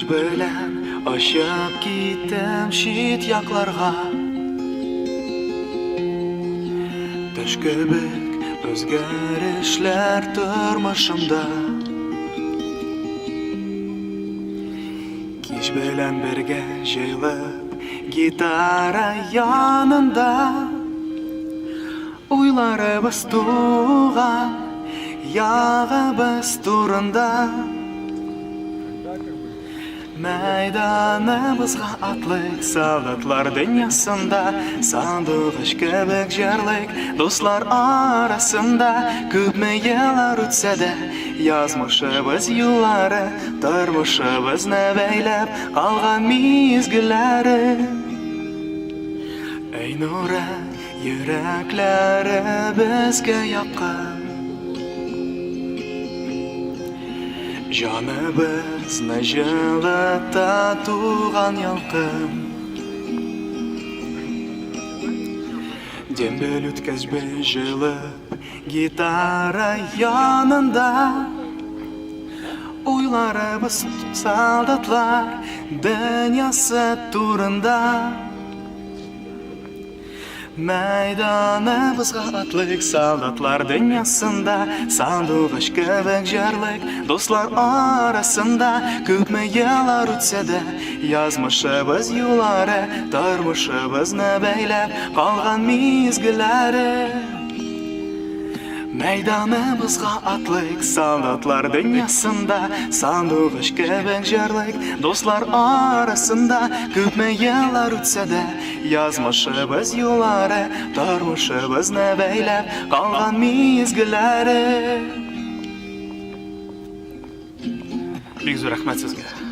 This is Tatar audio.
Кыш белән ашып китәм шит якларга. Төш кебек үзгәрешләр тормышымда. Кич белән бергә җыелып гитара янында уйларыбыз туган ягыбыз турында. Мәйданыбызга атлык солдатлар дөньясында, сандугач кебек җырлыйк дуслар арасында. Күпме еллар үтсә дә язмышыбыз юллары, тормышыбызны бәйләп калган мизгелләре. Әй нуры, йөрәкләре безгә якын, җаныбызны җылыта туган ялкын. Дембел үткәзбез җылып гитара янында, уйларыбыз солдатлар дөньясы турында. Мәйданыбызга атлык солдатлар дөньясында, сандугач кебек җырлыйк дуслар арасында. Күпме еллар үтсә дә язмышыбыз юллары, тормышыбызны бәйләп калган мизгелләре. Мәйданыбызга атлык солдатлар дөньясында, сандугач кебек җырлыйк дуслар арасында. Күпме еллар үтсә дә язмышыбыз юллары, тормышыбызны бәйләп калган мизгелләре. Бик зур рәхмәт сезгә.